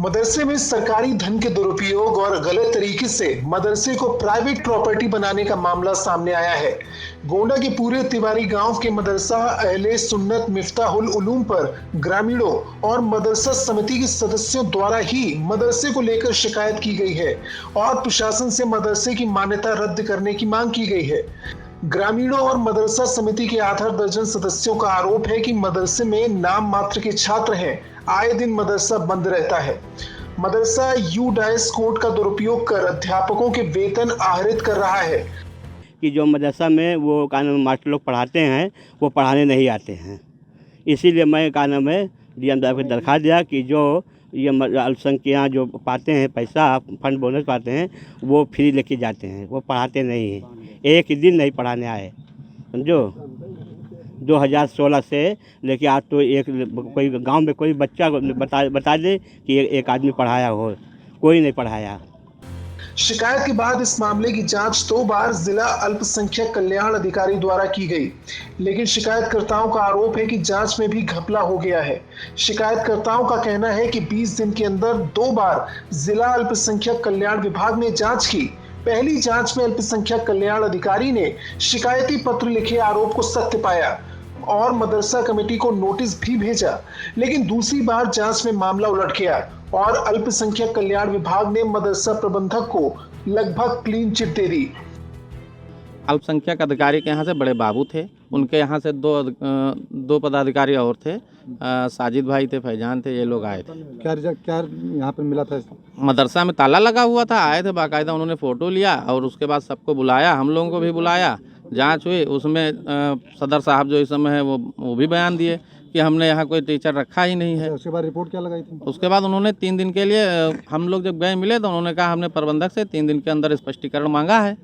मदरसे में सरकारी धन के दुरुपयोग और गलत तरीके से मदरसे को प्राइवेट प्रॉपर्टी बनाने का मामला सामने आया है। गोंडा के पूरे तिवारी गांव के मदरसा अहले सुन्नत मिफ्ताहुल उलूम पर ग्रामीणों और मदरसा समिति के सदस्यों द्वारा ही मदरसे को लेकर शिकायत की गई है और प्रशासन से मदरसे की मान्यता रद्द करने की मांग की गई है। ग्रामीणों और मदरसा समिति के आधा दर्जन सदस्यों का आरोप है कि मदरसे में नाम मात्र के छात्र हैं, आए दिन मदरसा बंद रहता है। मदरसा यूडाइस कोड का दुरुपयोग कर अध्यापकों के वेतन आहरित कर रहा है कि जो मदरसा में वो कानून मास्टर लोग पढ़ाते हैं वो पढ़ाने नहीं आते हैं। इसीलिए मैं कानून में डीएम साहब को दरख्वास्त दिया कि जो ये अल्पसंख्यक जो पाते हैं पैसा फंड बोनस पाते हैं वो फ्री लेके जाते हैं, वो पढ़ाते नहीं हैं। एक दिन नहीं पढ़ाने आए, समझो। 2016 से लेके आज तो एक कोई गांव में कोई बच्चा बता दे कि एक आदमी पढ़ाया हो, कोई नहीं पढ़ाया। शिकायत के बाद इस मामले की जांच 2 बार जिला अल्पसंख्यक कल्याण अधिकारी द्वारा की गई, लेकिन शिकायतकर्ताओं का आरोप है कि जांच में भी घपला हो गया है। शिकायतकर्ताओं का कहना है कि 20 दिन के अंदर 2 बार जिला अल्पसंख्यक कल्याण विभाग ने जांच की। पहली जांच में अल्पसंख्यक कल्याण अधिकारी ने शिकायती पत्र लिखे आरोप को सत्य पाया और मदरसा कमेटी को नोटिस भी भेजा, लेकिन दूसरी बार जांच में मामला उलट गया और अल्पसंख्यक कल्याण विभाग ने मदरसा प्रबंधक को लगभग क्लीन चिट दे दी। अल्पसंख्यक अधिकारी के यहाँ से बड़े बाबू थे, उनके यहाँ से दो पदाधिकारी और थे, साजिद भाई थे, फैजान थे, ये लोग आए थे। क्या यहाँ पर मिला था? मदरसा में ताला लगा हुआ था, आए थे बाकायदा, उन्होंने फ़ोटो लिया और उसके बाद सबको बुलाया, हम लोगों को भी बुलाया, जांच हुई। उसमें सदर साहब जो इस समय है वो भी बयान दिए कि हमने यहाँ कोई टीचर रखा ही नहीं है। उसके बाद रिपोर्ट क्या लगाई थी? उसके बाद उन्होंने 3 दिन के लिए, हम लोग जब गए मिले तो उन्होंने कहा हमने प्रबंधक से 3 दिन के अंदर स्पष्टीकरण मांगा है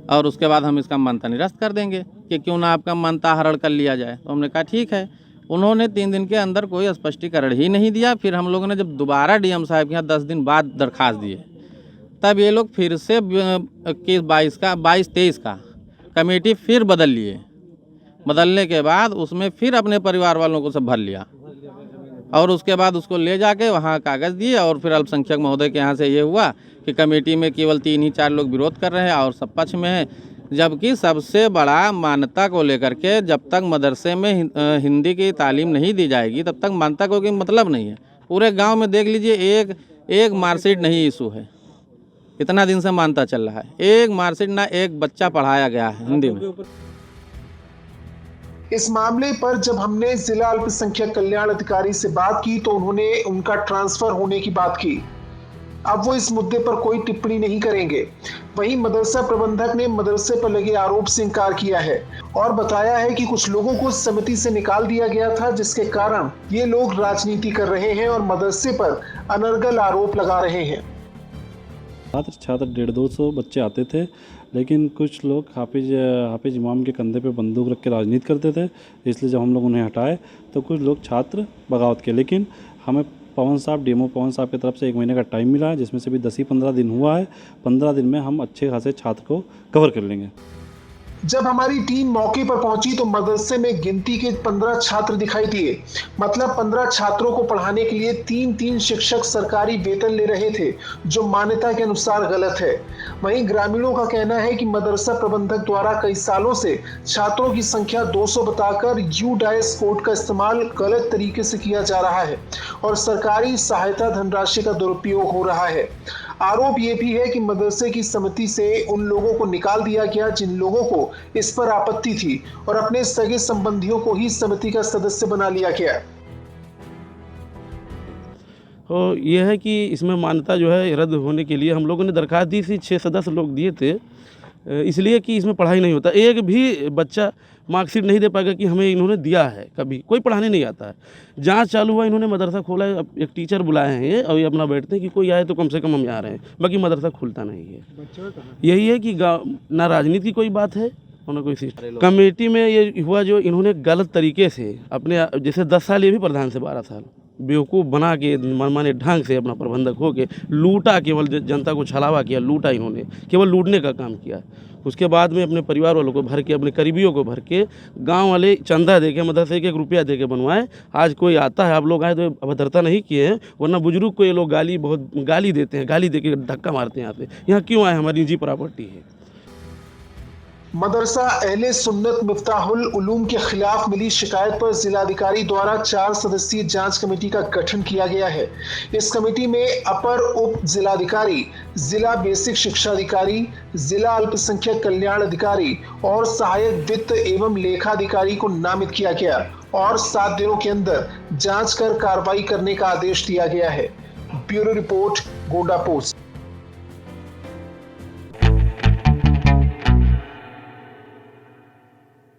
और उसके बाद हम इसका मान्यता निरस्त कर देंगे कि क्यों ना आपका मान्यता हरण कर लिया जाए। तो हमने कहा ठीक है। उन्होंने 3 दिन के अंदर कोई स्पष्टीकरण ही नहीं दिया। फिर हम लोगों ने जब दोबारा डीएम साहब के यहाँ 10 दिन बाद दरख्वास्त दिए, तब ये लोग फिर से 22-23 का कमेटी फिर बदल लिए। बदलने के बाद उसमें फिर अपने परिवार वालों को सब भर लिया और उसके बाद उसको ले जाके वहाँ कागज़ दिए और फिर अल्पसंख्यक महोदय के यहाँ से ये हुआ कि कमेटी में केवल 3 ही 4 लोग विरोध कर रहे हैं और सब पक्ष में है। जबकि सबसे बड़ा मान्यता को लेकर के जब तक मदरसे में हिंदी की तालीम नहीं दी जाएगी तब तक मान्यता को कोई मतलब नहीं है। पूरे गांव में देख लीजिए एक मार्कशीट नहीं इशू है, इतना दिन से मान्यता चल रहा है, एक मार्कशीट ना एक बच्चा पढ़ाया गया है हिंदी में। इस मामले पर जब हमने जिला अल्पसंख्यक कल्याण अधिकारी से बात की तो उन्होंने उनका ट्रांसफर होने की बात की। अब वो इस मुद्दे पर कोई टिप्पणी नहीं करेंगे। वहीं मदरसा प्रबंधक ने मदरसे पर लगे आरोप से इनकार किया है और बताया है कि कुछ लोगों को समिति से निकाल दिया गया था, जिसके कारण ये लोग राजनीति कर रहे हैं और मदरसे पर अनर्गल आरोप लगा रहे हैं। छात्र 150-200 बच्चे आते थे, लेकिन कुछ लोग हाफिज इमाम के कंधे पे बंदूक रख के राजनीति करते थे। इसलिए जब हम लोग उन्हें हटाए तो कुछ लोग छात्र बगावत के, लेकिन हमें पवन साहब की तरफ से 1 महीने का टाइम मिला है, जिसमें से भी 10 ही 15 दिन हुआ है। 15 दिन में हम अच्छे खासे छात्र को कवर कर लेंगे। जब हमारी टीम मौके पर पहुंची तो मदरसे में गिनती के 15 छात्र दिखाई दिए। मतलब 15 छात्रों को पढ़ाने के लिए 3-3 शिक्षक सरकारी वेतन ले रहे थे, जो मान्यता के अनुसार गलत है। वहीं ग्रामीणों का कहना है कि मदरसा प्रबंधक द्वारा कई सालों से छात्रों की संख्या 200 बताकर यूडाइस कोड का इस्तेमाल गलत तरीके से किया जा रहा है और सरकारी सहायता धनराशि का दुरुपयोग हो रहा है। आरोप ये भी है कि मदरसे की समिति से उन लोगों को निकाल दिया गया जिन लोगों को इस पर आपत्ति थी और अपने सगे संबंधियों को ही समिति का सदस्य बना लिया गया। तो यह है कि इसमें मान्यता जो है रद्द होने के लिए हम लोगों ने दरख्वास्त दी थी, 6 सदस्य लोग दिए थे, इसलिए कि इसमें पढ़ाई नहीं होता। एक भी बच्चा मार्कशीट नहीं दे पाएगा कि हमें इन्होंने दिया है, कभी कोई पढ़ाने नहीं आता है। जांच चालू हुआ, इन्होंने मदरसा खोला है, एक टीचर बुलाए हैं ये और ये अपना बैठते हैं कि कोई आए तो कम से कम हम यहाँ रहे हैं, बाकी मदरसा खुलता नहीं है। यही है कि ना राजनीति की कोई बात है और ना कोई सिस्टम। कमेटी में ये हुआ जो इन्होंने गलत तरीके से अपने, जैसे 10 साल ये भी प्रधान से 12 साल बेवकूफ़ बना के मनमाने ढंग से अपना प्रबंधक हो के लूटा, केवल जनता को छलावा किया, लूटा, इन्होंने केवल लूटने का काम किया। उसके बाद में अपने परिवार वालों को भर के, अपने करीबियों को भर के, गांव वाले चंदा दे के, मदरसे के 1 रुपया दे के बनवाए। आज कोई आता है, आप लोग आए तो अभद्रता नहीं किए हैं, वरना बुजुर्ग को ये लोग बहुत गाली देते हैं, गाली दे के धक्का मारते हैं। यहाँ पे यहाँ क्यों आए? हमारी निजी प्रॉपर्टी है। मदरसा अहले सुन्नत मिफ्ताहुल उलूम के खिलाफ मिली शिकायत पर जिलाधिकारी द्वारा 4 सदस्यीय जांच कमेटी का गठन किया गया है। इस कमेटी में अपर उप जिलाधिकारी, जिला बेसिक शिक्षा अधिकारी, जिला अल्पसंख्यक कल्याण अधिकारी और सहायक वित्त एवं लेखा अधिकारी को नामित किया गया और 7 दिनों के अंदर जांच कर कार्रवाई करने का आदेश दिया गया है। Bureau report, Gonda post.